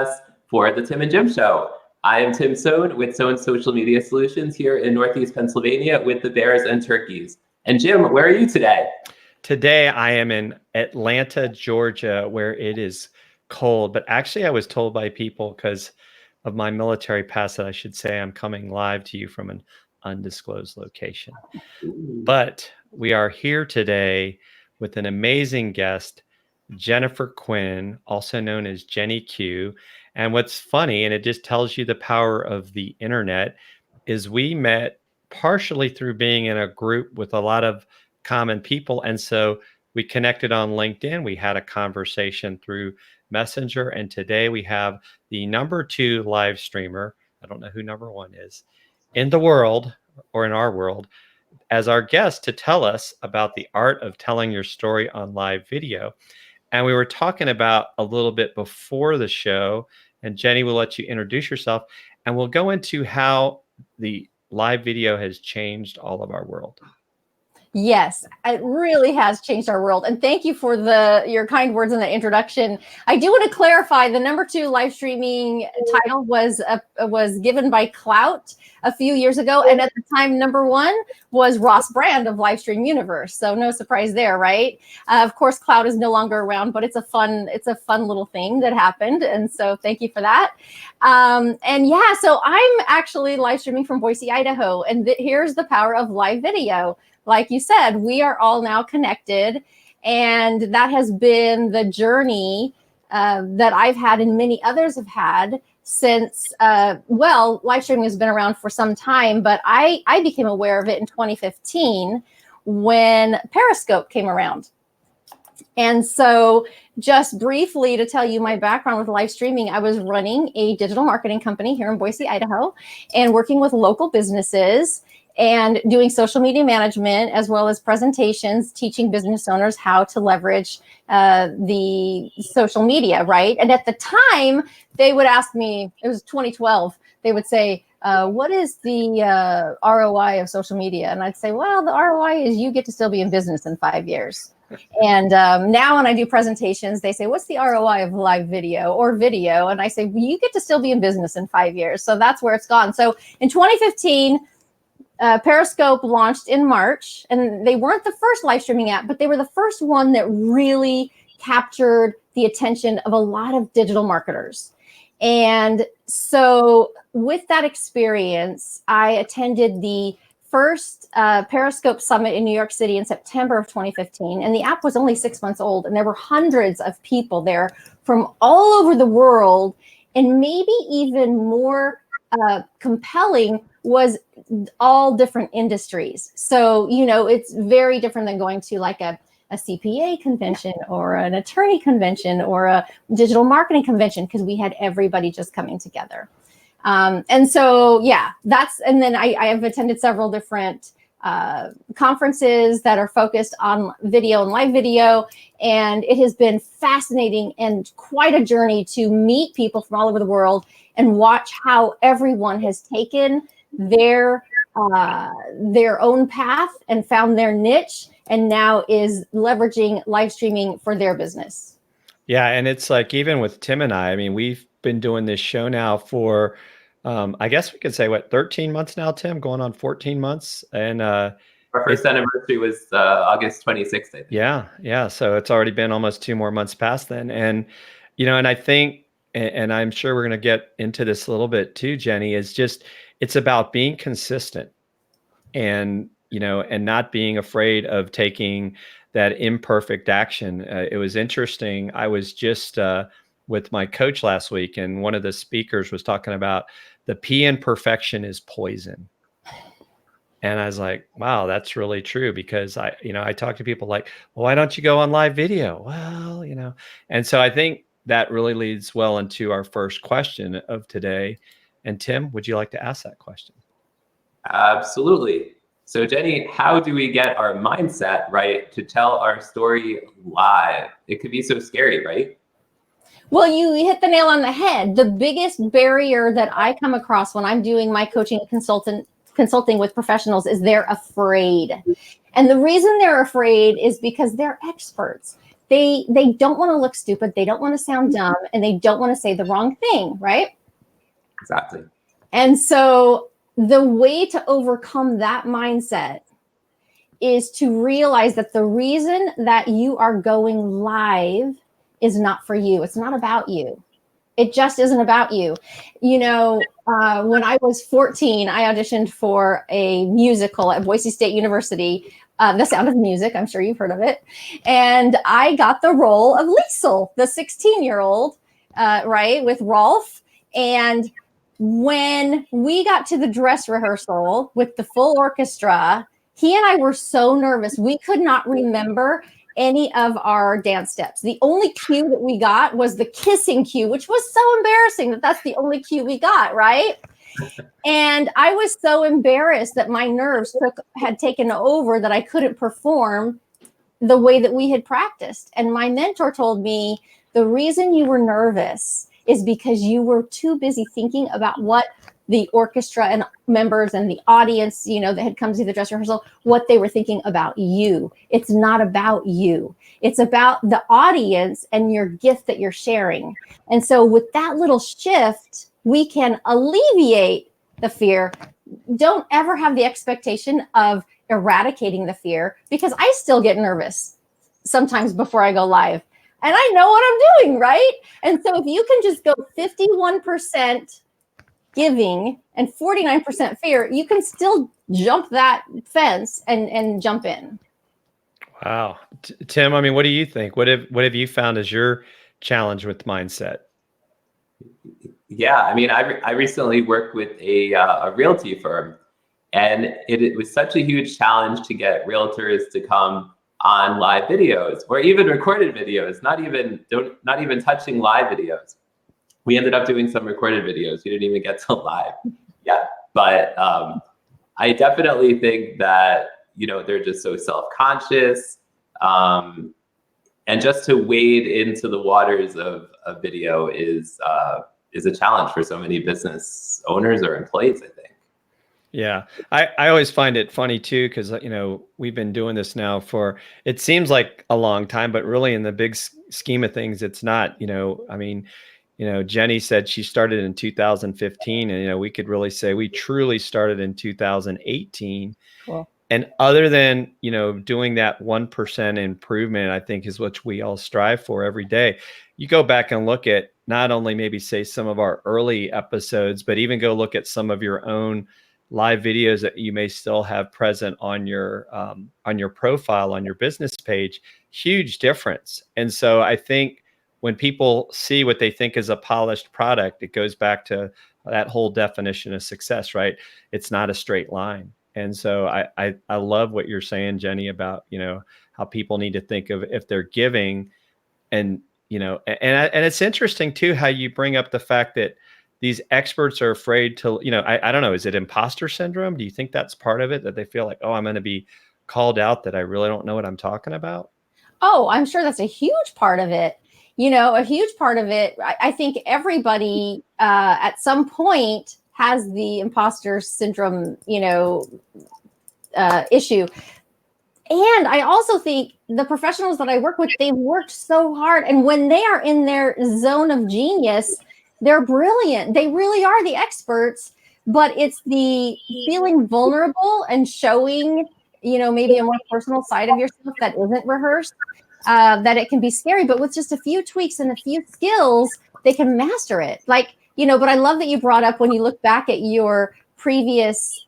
us for the Tim and Jim Show. I am Tim Sohn with Sohn Social Media Solutions here in Northeast Pennsylvania with the Bears and Turkeys. And Jim, where are you today? Today I am in Atlanta, Georgia, where it is cold. But actually, I was told by people because of my military past that I should say I'm coming live to you from an undisclosed location. Ooh. But we are here today with an amazing guest, Jennifer Quinn, also known as Jenny Q. And what's funny, and it just tells you the power of the internet, is we met partially through being in a group with a lot of common people. And so we connected on LinkedIn. We had a conversation through Messenger. And today we have the #2 live streamer, I don't know who #1 is, in the world or in our world, as our guest to tell us about the art of telling your story on live video. And we were talking about a little bit before the show, and Jenny will let you introduce yourself, and we'll go into how the live video has changed all of our world. Yes, it really has changed our world. And thank you for your kind words in the introduction. I do want to clarify the #2 live streaming title was given by Clout a few years ago. And at the time, #1 was Ross Brand of Livestream Universe. So no surprise there, right? Of course, Clout is no longer around, but it's a fun little thing that happened. And so thank you for that. And yeah, so I'm actually live streaming from Boise, Idaho. And here's the power of live video. Like you said, we are all now connected, and that has been the journey that I've had and many others have had since, live streaming has been around for some time, but I became aware of it in 2015 when Periscope came around. And so just briefly to tell you my background with live streaming, I was running a digital marketing company here in Boise, Idaho, and working with local businesses and doing social media management as well as presentations, teaching business owners how to leverage the social media, right? And at the time, they would ask me, it was 2012, they would say, what is the ROI of social media? And I'd say, well, the ROI is you get to still be in business in 5 years. And now when I do presentations, they say, what's the ROI of live video or video? And I say, well, you get to still be in business in 5 years. So that's where it's gone. So in 2015, Periscope launched in March, and they weren't the first live streaming app, but they were the first one that really captured the attention of a lot of digital marketers. And so with that experience, I attended the first Periscope Summit in New York City in September of 2015. And the app was only 6 months old, and there were hundreds of people there from all over the world. And maybe even more compelling was all different industries. So, it's very different than going to like a CPA convention or an attorney convention or a digital marketing convention, because we had everybody just coming together. And so, yeah, and then I have attended several different conferences that are focused on video and live video. And it has been fascinating and quite a journey to meet people from all over the world and watch how everyone has taken their own path and found their niche, and now is leveraging live streaming for their business. Yeah, and it's like, even with Tim and I mean, we've been doing this show now for, I guess we could say, 13 months now, Tim, going on 14 months. And our first anniversary was August 26th, I think. Yeah. So it's already been almost 2 more months past then. And, and I think, and I'm sure we're going to get into this a little bit too, Jenny, it's about being consistent and, and not being afraid of taking that imperfect action. It was interesting. I was just with my coach last week, and one of the speakers was talking about the P in perfection is poison. And I was like, wow, that's really true, because I talk to people like, well, why don't you go on live video? Well, and so I think that really leads well into our first question of today. And Tim, would you like to ask that question? Absolutely. So Jenny, how do we get our mindset right to tell our story live? It could be so scary, right? Well, you hit the nail on the head. The biggest barrier that I come across when I'm doing my coaching and consulting with professionals is they're afraid. And the reason they're afraid is because they're experts. they don't want to look stupid, they don't want to sound dumb, and they don't want to say the wrong thing, right? Exactly. And so the way to overcome that mindset is to realize that the reason that you are going live is not for you. It's not about you. It just isn't about you. You know, when I was 14, I auditioned for a musical at Boise State University, The Sound of Music. I'm sure you've heard of it. And I got the role of Liesel, the 16-year-old, right, with Rolf. And when we got to the dress rehearsal with the full orchestra, he and I were so nervous. We could not remember any of our dance steps. The only cue that we got was the kissing cue, which was so embarrassing that that's the only cue we got, right? And I was so embarrassed that my nerves had taken over, that I couldn't perform the way that we had practiced. And my mentor told me, the reason you were nervous is because you were too busy thinking about what the orchestra and members and the audience, you know, that had come to the dress rehearsal, what they were thinking about you. It's not about you. It's about the audience and your gift that you're sharing. And so with that little shift, we can alleviate the fear. Don't ever have the expectation of eradicating the fear, because I still get nervous sometimes before I go live. And I know what I'm doing, right? And so if you can just go 51% giving and 49% fear, you can still jump that fence and jump in. Wow. Tim, I mean, what do you think? What have you found as your challenge with mindset? Yeah, I mean, I recently worked with a realty firm, and it was such a huge challenge to get realtors to come on live videos or even recorded videos, not even touching live videos. We ended up doing some recorded videos. We didn't even get to live yet. But I definitely think that, you know, they're just so self-conscious. And just to wade into the waters of video is a challenge for so many business owners or employees, I think. Yeah, I always find it funny too, because, you know, we've been doing this now for, it seems like a long time, but really in the big scheme of things, it's not. You know, I mean, you know, Jenny said she started in 2015, and, you know, we could really say we truly started in 2018. Cool. And other than, you know, doing that 1% improvement, I think is what we all strive for every day. You go back and look at not only maybe say some of our early episodes, but even go look at some of your own live videos that you may still have present on your profile, on your business page. Huge difference. And so I think when people see what they think is a polished product, it goes back to that whole definition of success, right? It's not a straight line. And so I love what you're saying, Jenny, about, you know, how people need to think of if they're giving. And, you know, and it's interesting too, how you bring up the fact that these experts are afraid to, you know, I don't know, is it imposter syndrome? Do you think that's part of it, that they feel like, oh, I'm going to be called out, that I really don't know what I'm talking about? Oh, I'm sure that's a huge part of it. You know, a huge part of it. I think everybody at some point has the imposter syndrome, you know, issue. And I also think the professionals that I work with, they've worked so hard. And when they are in their zone of genius, they're brilliant. They really are the experts. But it's the feeling vulnerable and showing, you know, maybe a more personal side of yourself that isn't rehearsed, that it can be scary. But with just a few tweaks and a few skills, they can master it. Like, you know, but I love that you brought up, when you look back at your previous,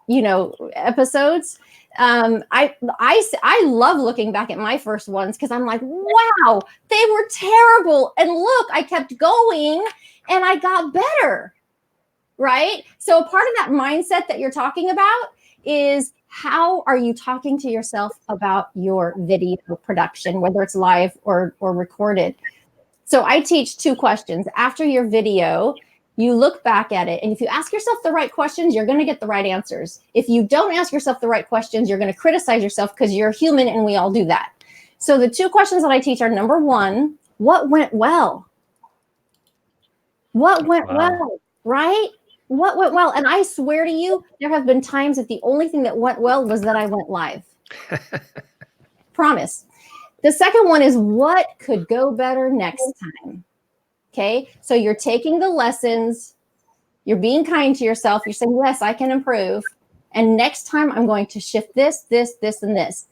you know, episodes. I love looking back at my first ones, because I'm like, wow, they were terrible. And look, I kept going and I got better. Right. So a part of that mindset that you're talking about is, how are you talking to yourself about your video production, whether it's live or recorded? So I teach 2 questions. After your video, you look back at it, and if you ask yourself the right questions, you're going to get the right answers. If you don't ask yourself the right questions, you're going to criticize yourself, because you're human and we all do that. So the 2 questions that I teach are, number 1, what went well? What went well, right? What went well? And I swear to you, there have been times that the only thing that went well was that I went live. Promise. The second one is what could go better next time. Okay. So you're taking the lessons, you're being kind to yourself. You're saying, yes, I can improve. And next time I'm going to shift this, this, this, and this.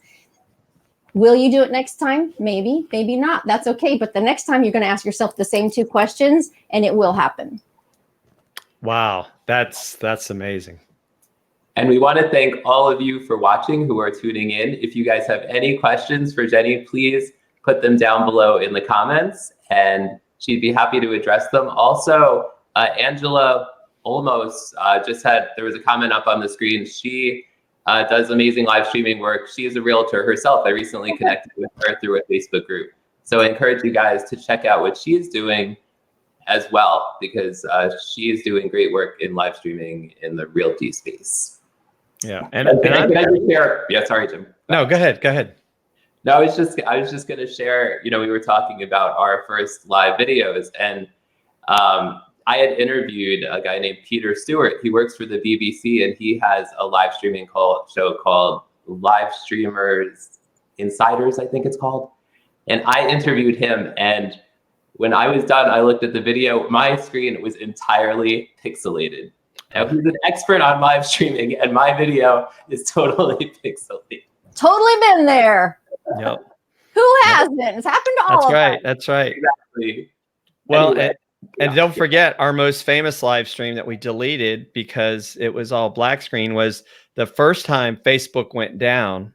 Will you do it next time? Maybe, maybe not. That's okay. But the next time you're going to ask yourself the same 2 questions and it will happen. Wow. That's amazing. And we want to thank all of you for watching who are tuning in. If you guys have any questions for Jenny, please put them down below in the comments and she'd be happy to address them. Also, Angela Olmos there was a comment up on the screen. She does amazing live streaming work. She is a realtor herself. I recently connected with her through a Facebook group. So I encourage you guys to check out what she is doing as well, because she is doing great work in live streaming in the realty space. Yeah. Can I just share? Yeah, sorry, Jim. No, go ahead. Go ahead. No, I was just going to share, we were talking about our first live videos, and I had interviewed a guy named Peter Stewart. He works for the BBC, and he has a live streaming show called Live Streamers Insiders, I think it's called. And I interviewed him, and when I was done, I looked at the video. My screen was entirely pixelated. Now, he's an expert on live streaming, and my video is totally pixelated. Totally been there. Yep. Who hasn't? It's happened to all of us. That's right. Exactly. Well, Anyway, and don't forget, our most famous live stream that we deleted because it was all black screen was the first time Facebook went down.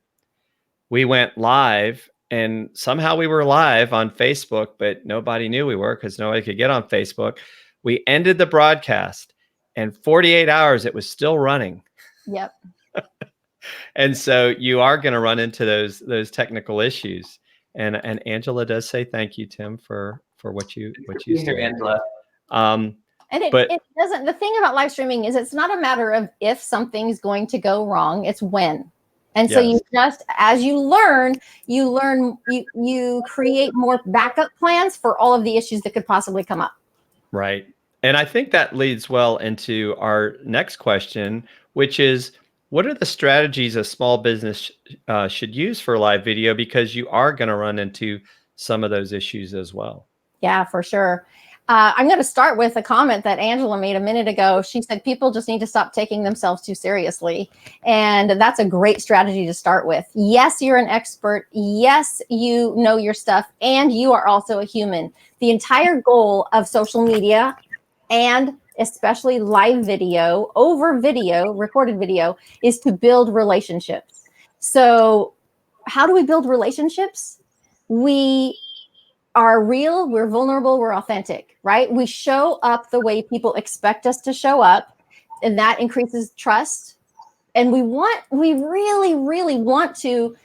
We went live, and somehow we were live on Facebook, but nobody knew we were because nobody could get on Facebook. We ended the broadcast, and 48 hours it was still running. Yep. And so you are going to run into those technical issues. And Angela does say thank you, Tim, for what you here, Angela. And it doesn't. The thing about live streaming is it's not a matter of if something's going to go wrong; it's when. And so you just, as you learn, you create more backup plans for all of the issues that could possibly come up. Right. And I think that leads well into our next question, which is, what are the strategies a small business should use for live video? Because you are going to run into some of those issues as well. Yeah, for sure. I'm going to start with a comment that Angela made a minute ago. She said people just need to stop taking themselves too seriously. And that's a great strategy to start with. Yes, you're an expert. Yes, you know your stuff. And you are also a human. The entire goal of social media, and especially live video, over video, recorded video, is to build relationships. So how do we build relationships? We are real, we're vulnerable, we're authentic, right? We show up the way people expect us to show up, and that increases trust. And we really, really want to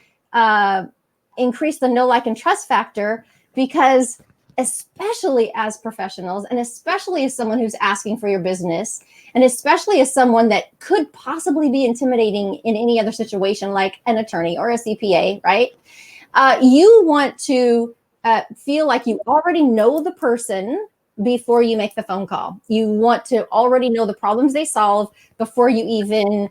increase the know, like, and trust factor, because especially as professionals, and especially as someone who's asking for your business, and especially as someone that could possibly be intimidating in any other situation, like an attorney or a CPA, right? You want to feel like you already know the person before you make the phone call. You want to already know the problems they solve before you even,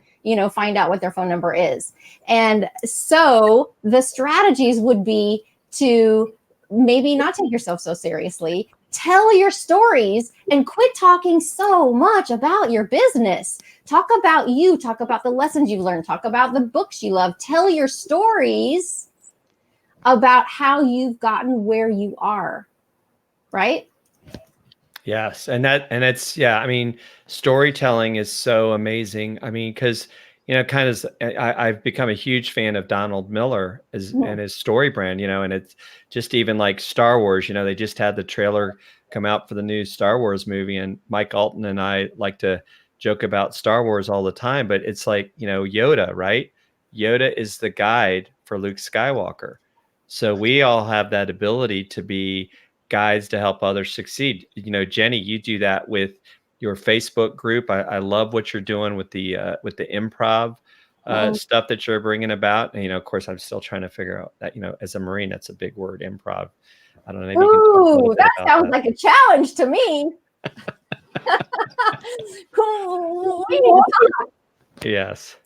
find out what their phone number is. And so the strategies would be to maybe not take yourself so seriously, tell your stories, and quit talking so much about your business. Talk about you, talk about the lessons you've learned, talk about the books you love, tell your stories about how you've gotten where you are, right? Yes. And it's, I mean, storytelling is so amazing. I mean, because, I've become a huge fan of Donald Miller and his story brand, and it's just even like Star Wars, they just had the trailer come out for the new Star Wars movie, and Mike Alton and I like to joke about Star Wars all the time, but it's like, Yoda, right? Yoda is the guide for Luke Skywalker. So we all have that ability to be guides to help others succeed. Jenny, you do that with your Facebook group. I love what you're doing with the improv stuff that you're bringing about. And, of course, I'm still trying to figure out that, as a Marine, that's a big word, improv. I don't know. Maybe Ooh, that sounds like a challenge to me. Yes.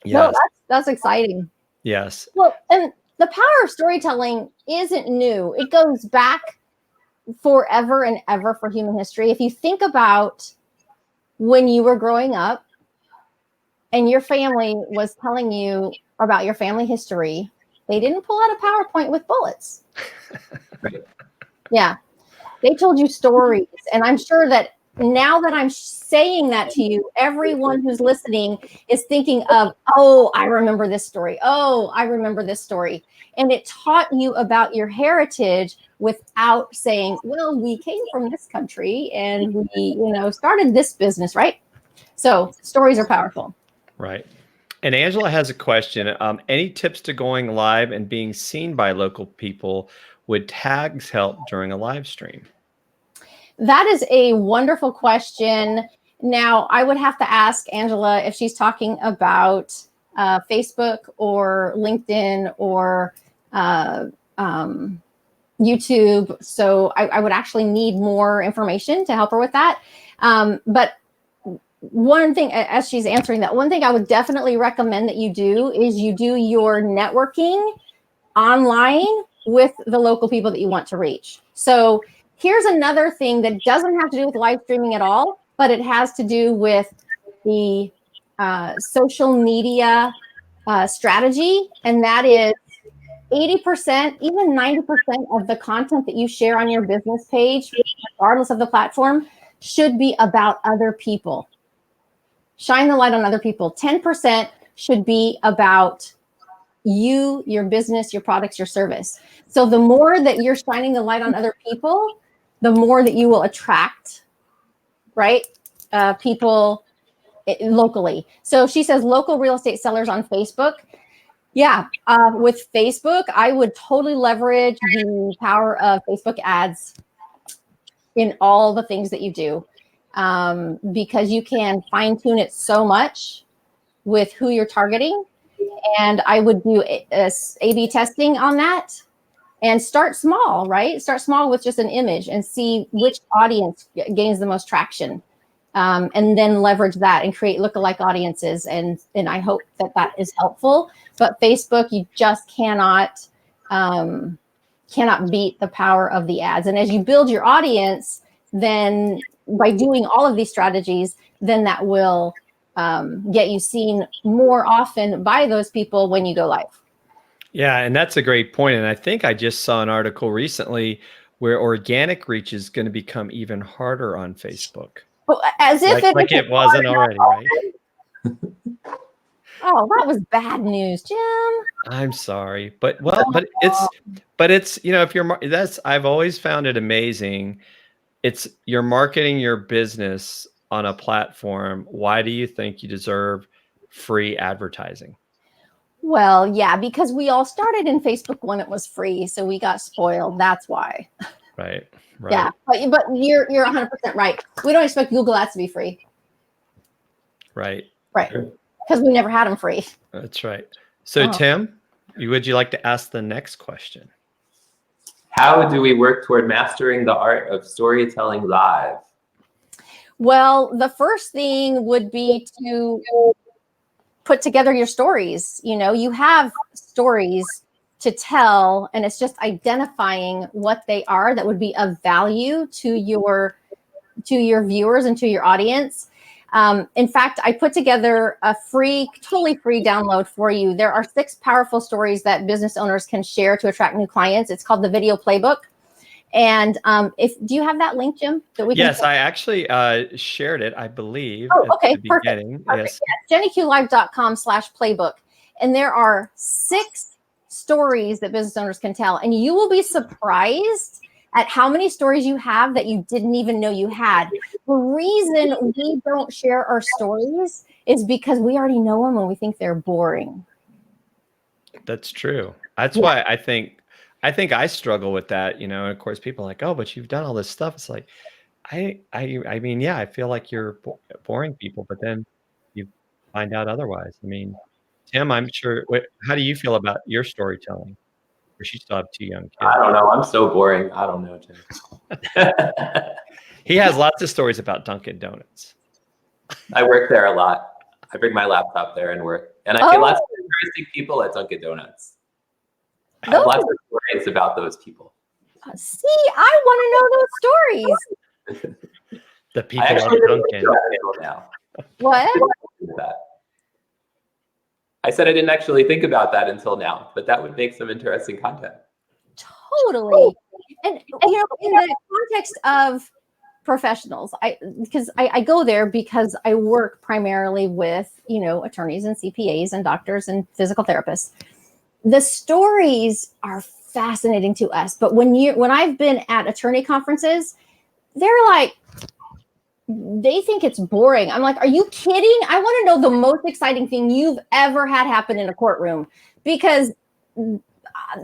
No, that's exciting. Yes. Well, and the power of storytelling isn't new. It goes back forever and ever for human history. If you think about when you were growing up and your family was telling you about your family history, they didn't pull out a PowerPoint with bullets. Yeah. They told you stories. And I'm sure that now that I'm saying that to you, everyone who's listening is thinking of, oh, I remember this story. Oh, I remember this story. And it taught you about your heritage without saying, well, we came from this country and we, started this business, right? So stories are powerful. Right. And Angela has a question. Any tips to going live and being seen by local people? Would tags help during a live stream? That is a wonderful question. Now, I would have to ask Angela if she's talking about Facebook or LinkedIn or YouTube. So I would actually need more information to help her with that. But one thing, as she's answering that, one thing I would definitely recommend that you do is you do your networking online with the local people that you want to reach. So here's another thing that doesn't have to do with live streaming at all, but it has to do with the social media strategy. And that is 80%, even 90% of the content that you share on your business page, regardless of the platform, should be about other people. Shine the light on other people. 10% should be about you, your business, your products, your service. So the more that you're shining the light on other people, the more that you will attract, right? People locally. So she says local real estate sellers on Facebook. Yeah, with Facebook, I would totally leverage the power of Facebook ads in all the things that you do, because you can fine tune it so much with who you're targeting. And I would do A/B testing on that and start small, right? Start small with just an image and see which audience gains the most traction. And then leverage that and create lookalike audiences. And I hope that is helpful. But Facebook, you just cannot beat the power of the ads. And as you build your audience, then by doing all of these strategies, then that will get you seen more often by those people when you go live. Yeah, and that's a great point. And I think I just saw an article recently where organic reach is going to become even harder on Facebook. As if it wasn't already, right? Oh, that was bad news, Jim. I'm sorry, but it's if I've always found it amazing. You're marketing your business on a platform. Why do you think you deserve free advertising? Well, yeah, because we all started in Facebook when it was free, so we got spoiled. That's why. Right. Yeah, but you're 100% right. We don't expect Google Ads to be free. Right. Because we never had them free. That's right. So Tim, would you like to ask the next question? How do we work toward mastering the art of storytelling live? Well, the first thing would be to put together your stories. You have stories to tell, and it's just identifying what they are that would be of value to your viewers and to your audience. In fact, I put together a totally free download for you. There are 6 powerful stories that business owners can share to attract new clients. It's called the Video Playbook. And do you have that link, Jim? Yes, I actually shared it, I believe. Oh, okay, perfect. Yes. Yeah, JennyQLive.com/playbook. And there are 6 stories that business owners can tell. And you will be surprised at how many stories you have that you didn't even know you had. The reason we don't share our stories is because we already know them and we think they're boring. That's true. That's why I think I struggle with that, and of course people are like, oh, but you've done all this stuff. It's like, I mean, yeah, I feel like you're boring people, but then you find out otherwise. I mean, Tim, I'm sure, how do you feel about your storytelling? Or you still have 2 young kids? I don't know. I'm so boring. I don't know, Jim. He has lots of stories about Dunkin' Donuts. I work there a lot. I bring my laptop there and work. And I see lots of interesting people at Dunkin' Donuts. I have lots of stories about those people. See, I want to know those stories. The people I of actually didn't think Duncan. about it until now. What? I said I didn't actually think about that until now, but that would make some interesting content. Totally. And in the context of professionals, because I go there because I work primarily with, attorneys and CPAs and doctors and physical therapists. The stories are fascinating to us, but when I've been at attorney conferences, they're like, they think it's boring. I'm like, are you kidding? I want to know the most exciting thing you've ever had happen in a courtroom, because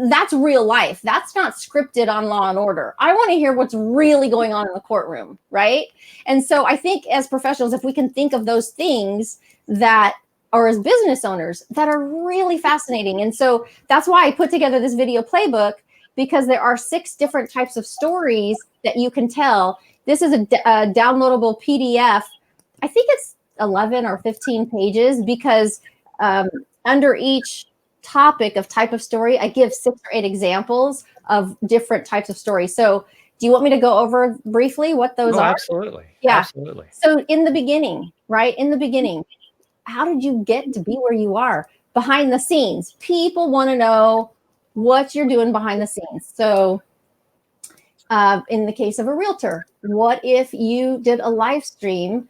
that's real life. That's not scripted on Law and Order. I want to hear what's really going on in the courtroom, right? And so I think as professionals, if we can think of those things that, or as business owners, that are really fascinating. And so that's why I put together this video playbook, because there are 6 different types of stories that you can tell. This is a downloadable PDF. I think it's 11 or 15 pages, because under each topic of type of story, I give 6 or 8 examples of different types of stories. So do you want me to go over briefly what those are? Absolutely. Yeah. Absolutely. So in the beginning, right? In the beginning, how did you get to be where you are? Behind the scenes. People want to know what you're doing behind the scenes. So in the case of a realtor, what if you did a live stream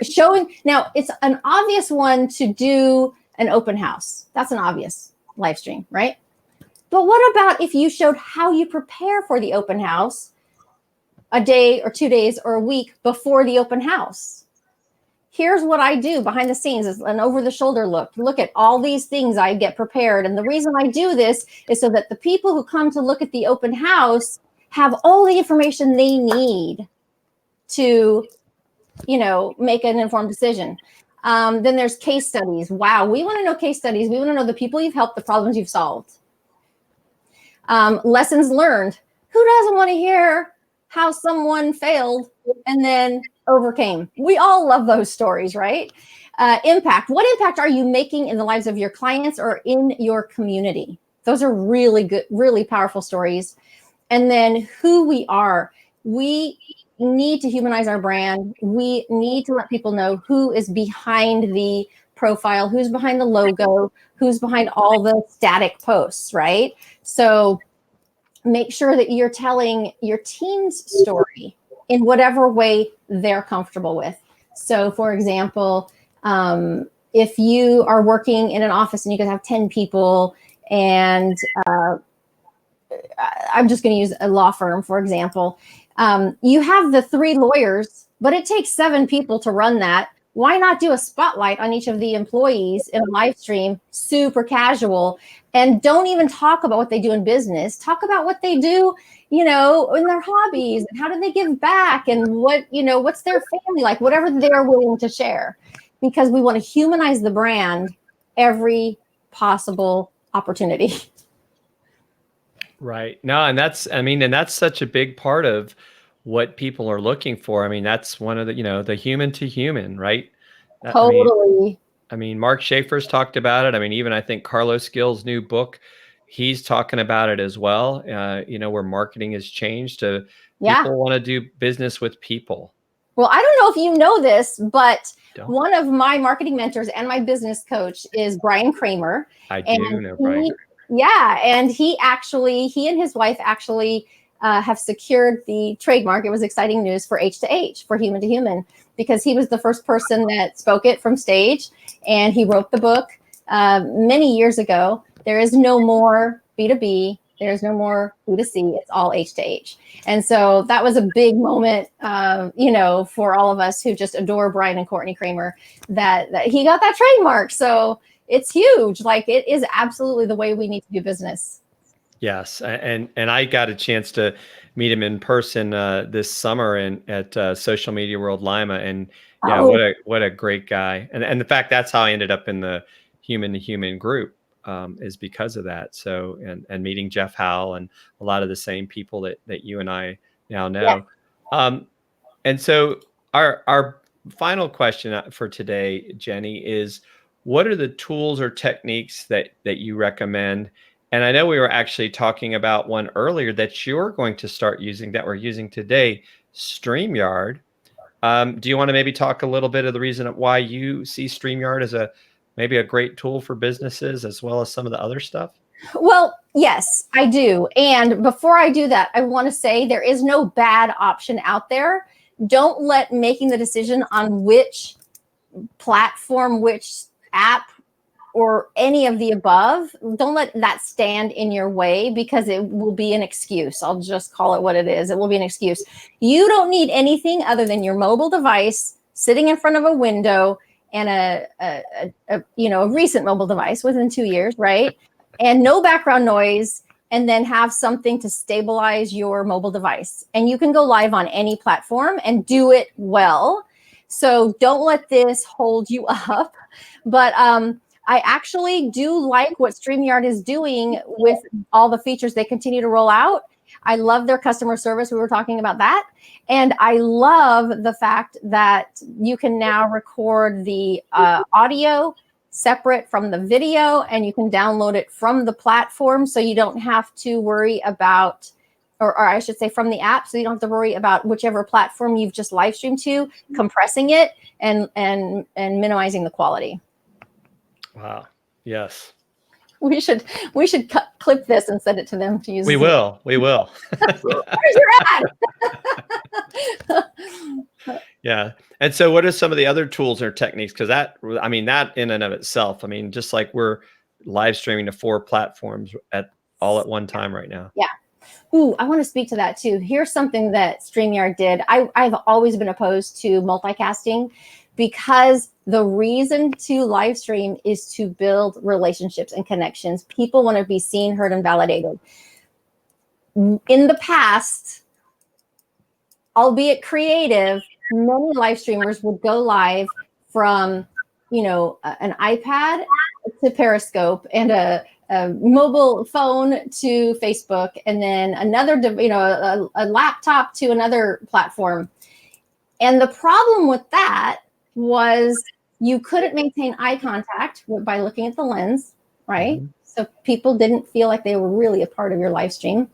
showing? Now, it's an obvious one to do an open house. That's an obvious live stream, right? But what about if you showed how you prepare for the open house a day or 2 days or a week before the open house? Here's what I do behind the scenes, is an over-the-shoulder look. Look at all these things I get prepared. And the reason I do this is so that the people who come to look at the open house have all the information they need to, make an informed decision. Then there's case studies. Wow, we want to know case studies. We want to know the people you've helped, the problems you've solved. Lessons learned. Who doesn't want to hear how someone failed and then overcame? We all love those stories, right? Impact. What impact are you making in the lives of your clients or in your community? Those are really good, really powerful stories. And then who we are. We need to humanize our brand. We need to let people know who is behind the profile, who's behind the logo, who's behind all the static posts, right? So make sure that you're telling your team's story in whatever way they're comfortable with. So for example, if you are working in an office and you could have 10 people, and I'm just going to use a law firm, for example, you have the 3 lawyers, but it takes 7 people to run that. Why not do a spotlight on each of the employees in a live stream, super casual, and don't even talk about what they do in business. Talk about what they do, in their hobbies, and how do they give back, and what's their family like, whatever they're willing to share, because we want to humanize the brand every possible opportunity. Right. No, and that's such a big part of what people are looking for. I mean, that's one of the, the human to human, right? Totally. I mean, Mark Schaefer's talked about it. I mean, even I think Carlos Gill's new book, he's talking about it as well. Where marketing has changed to people want to do business with people. Well, I don't know if you know this, but one of my marketing mentors and my business coach is Brian Kramer. I do know Brian. Yeah, and he and his wife actually have secured the trademark. It was exciting news for H2H, for human to human, because he was the first person that spoke it from stage, and he wrote the book many years ago. There is no more B2B. There's no more B2C. It's all H2H. And so that was a big moment, for all of us who just adore Brian and Courtney Kramer, that he got that trademark. So it's huge. Like, it is absolutely the way we need to do business. Yes, and I got a chance to meet him in person this summer at Social Media World Lima, and what a great guy. And the fact that's how I ended up in the human to human group is because of that. So and meeting Jeff Howell and a lot of the same people that you and I now know. Yeah. And so our final question for today, Jenny, is what are the tools or techniques that you recommend And I know we were actually talking about one earlier that you're going to start using, that we're using today, StreamYard. Do you want to maybe talk a little bit of the reason why you see StreamYard as maybe a great tool for businesses as well as some of the other stuff? Well, yes, I do. And before I do that, I want to say there is no bad option out there. Don't let making the decision on which platform, which app, or any of the above, don't let that stand in your way, because it will be an excuse. I'll just call it what it is. It will be an excuse. You don't need anything other than your mobile device sitting in front of a window and a recent mobile device within 2 years, right? And no background noise, and then have something to stabilize your mobile device. And you can go live on any platform and do it well. So don't let this hold you up. But I actually do like what StreamYard is doing with all the features they continue to roll out. I love their customer service. We were talking about that. And I love the fact that you can now record the audio separate from the video, and you can download it from the platform, so you don't have to worry about, or I should say from the app, so you don't have to worry about whichever platform you've just live streamed to, compressing it and minimizing the quality. Wow. Yes. We should clip this and send it to them to use. We will. Where's your ad? Yeah. And so what are some of the other tools or techniques? Because that in and of itself, just like we're live streaming to 4 platforms all at one time right now. Yeah. Ooh, I want to speak to that too. Here's something that StreamYard did. I've always been opposed to multicasting, because the reason to live stream is to build relationships and connections. People want to be seen, heard, and validated. In the past, albeit creative, many live streamers would go live from, an iPad to Periscope, and a mobile phone to Facebook, and then another, a laptop to another platform. And the problem with that was you couldn't maintain eye contact by looking at the lens, right? Mm-hmm. So people didn't feel like they were really a part of your live stream.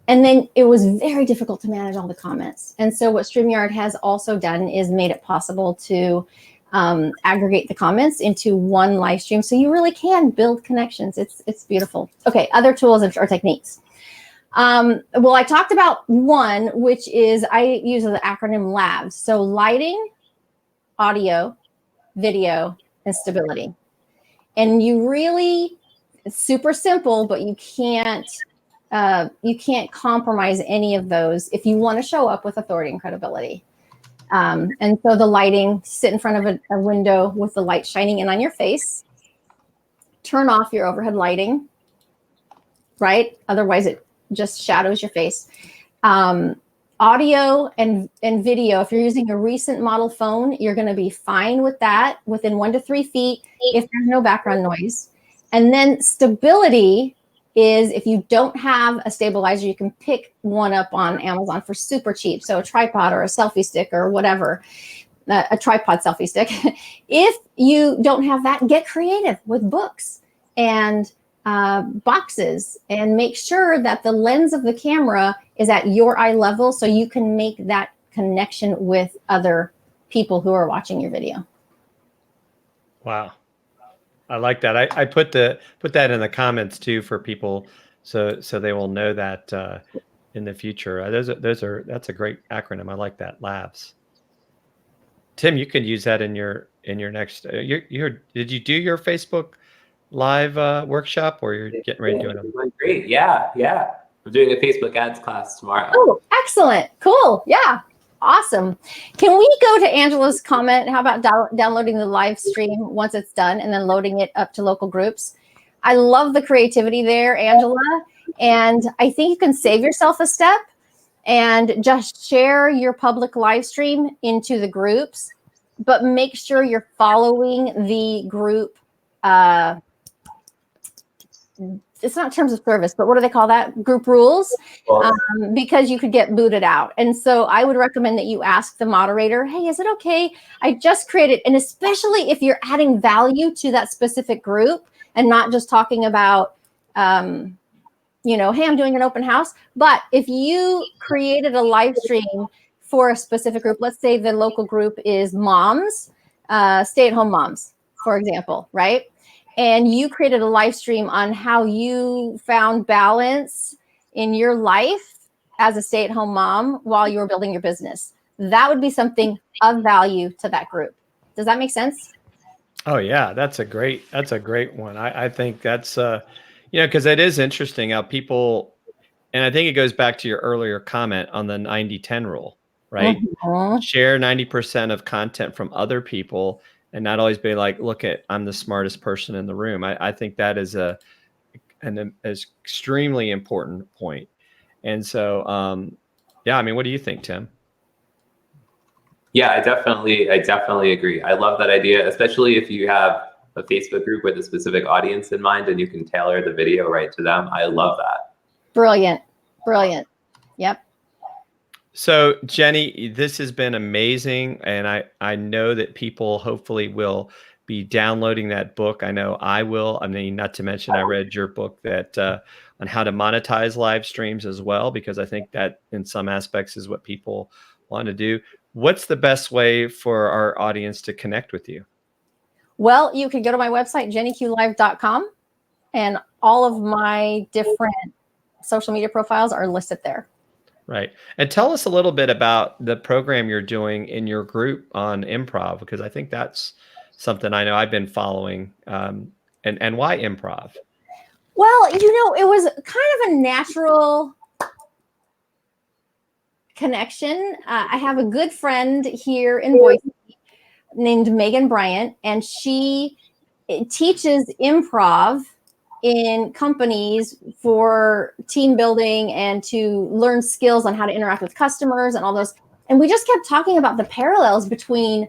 And then it was very difficult to manage all the comments. And so what StreamYard has also done is made it possible to aggregate the comments into one live stream. So you really can build connections. It's beautiful. Okay, other tools or techniques. Well, I talked about one, which is I use the acronym LAVS. So lighting, audio, video, and stability. And it's super simple, but you can't compromise any of those if you want to show up with authority and credibility. And so the lighting, sit in front of a window with the light shining in on your face, turn off your overhead lighting, right? Otherwise it just shadows your face. Audio and video, if you're using a recent model phone, you're going to be fine with that within 1 to 3 feet if there's no background noise. And then stability is, if you don't have a stabilizer, you can pick one up on Amazon for super cheap. So a tripod or a selfie stick or whatever, a tripod selfie stick. If you don't have that, get creative with books and boxes, and make sure that the lens of the camera is at your eye level, so you can make that connection with other people who are watching your video. Wow. I like that. I put that in the comments too for people, so they will know that in the future. That's a great acronym. I like that. LAVS. Tim, you could use that in your next. Did you do your Facebook Live workshop, or you're getting ready to do it? Great. Yeah. I'm doing a Facebook ads class tomorrow. Oh, excellent. Cool. Yeah. Awesome. Can we go to Angela's comment? How about downloading the live stream once it's done and then loading it up to local groups? I love the creativity there, Angela. And I think you can save yourself a step and just share your public live stream into the groups, but make sure you're following the group. It's not terms of service, but what do they call that? Group rules, because you could get booted out. And so I would recommend that you ask the moderator, hey, is it okay? I just created, and especially if you're adding value to that specific group and not just talking about, hey, I'm doing an open house. But if you created a live stream for a specific group, let's say the local group is moms, stay-at-home moms, for example, right? And you created a live stream on how you found balance in your life as a stay-at-home mom while you were building your business. That would be something of value to that group. Does that make sense? Oh yeah, that's a great one. I think that's because it is interesting how people, and I think it goes back to your earlier comment on the 90-10 rule, right? Mhm. Share 90% of content from other people and not always be like, look at, I'm the smartest person in the room. I think that is an extremely important point. And so, yeah, I mean, what do you think, Tim? Yeah, I definitely agree. I love that idea, especially if you have a Facebook group with a specific audience in mind and you can tailor the video right to them. I love that. Brilliant. Yep. So Jenny, this has been amazing. And I know that people hopefully will be downloading that book. I know I will. I mean, not to mention I read your book that on how to monetize live streams as well, because I think that in some aspects is what people want to do. What's the best way for our audience to connect with you? Well, you can go to my website, jennyqlive.com, and all of my different social media profiles are listed there. Right. And tell us a little bit about the program you're doing in your group on improv, because I think that's something I know I've been following. And why improv? Well, it was kind of a natural connection. I have a good friend here in Boise named Megan Bryant, and she teaches improv in companies for team building and to learn skills on how to interact with customers and all those. And we just kept talking about the parallels between,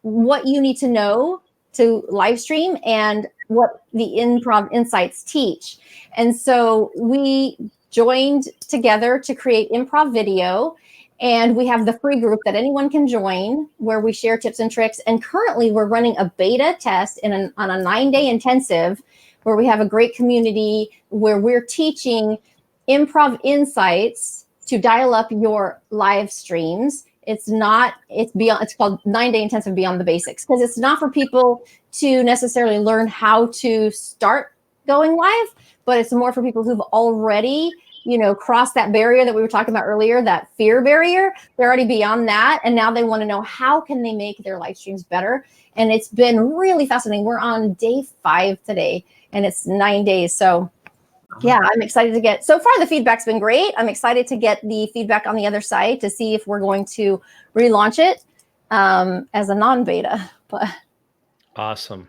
what you need to know to live stream and what the Improv Insights teach. And so we joined together to create improv video. And we have the free group that anyone can join where we share tips and tricks. And currently we're running a beta test on a 9-day intensive where we have a great community where we're teaching Improv Insights to dial up your live streams. It's called 9-day intensive beyond the basics, because it's not for people to necessarily learn how to start going live, but it's more for people who've already cross that barrier that we were talking about earlier, that fear barrier. They're already beyond that. And now they want to know how can they make their live streams better. And it's been really fascinating. We're on day 5 today and it's 9 days. So yeah, I'm excited to get, so far the feedback's been great. I'm excited to get the feedback on the other side to see if we're going to relaunch it as a non-beta. But awesome.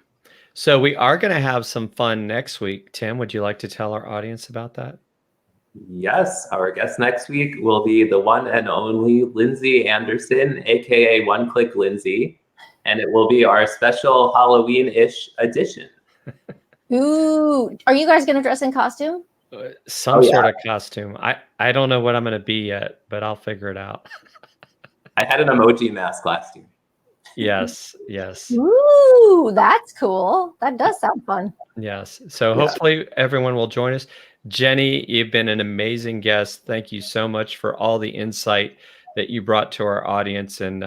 So we are going to have some fun next week. Tim, would you like to tell our audience about that? Yes, our guest next week will be the one and only Lindsay Anderson, aka One Click Lindsay, and it will be our special Halloween-ish edition. Ooh, are you guys going to dress in costume? Some sort of costume. I don't know what I'm going to be yet, but I'll figure it out. I had an emoji mask last year. Yes. Ooh, that's cool. That does sound fun. Yes. So hopefully everyone will join us. Jenny, you've been an amazing guest. Thank you so much for all the insight that you brought to our audience. And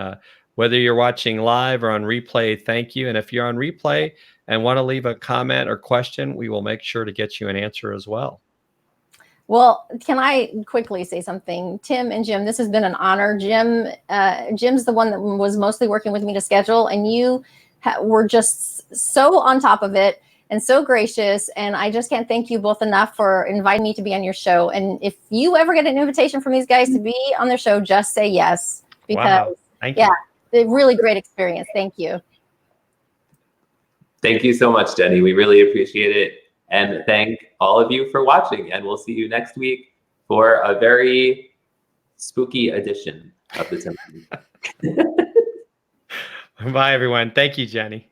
whether you're watching live or on replay, thank you. And if you're on replay and want to leave a comment or question, we will make sure to get you an answer as well. Well, can I quickly say something? Tim and Jim, this has been an honor. Jim's the one that was mostly working with me to schedule, and you were just so on top of it and so gracious. And I just can't thank you both enough for inviting me to be on your show. And if you ever get an invitation from these guys to be on their show, just say yes. Because Thank you. a really great experience. Thank you. Thank you so much, Jenny. We really appreciate it. And thank all of you for watching. And we'll see you next week for a very spooky edition of the Tim. Bye, everyone. Thank you, Jenny.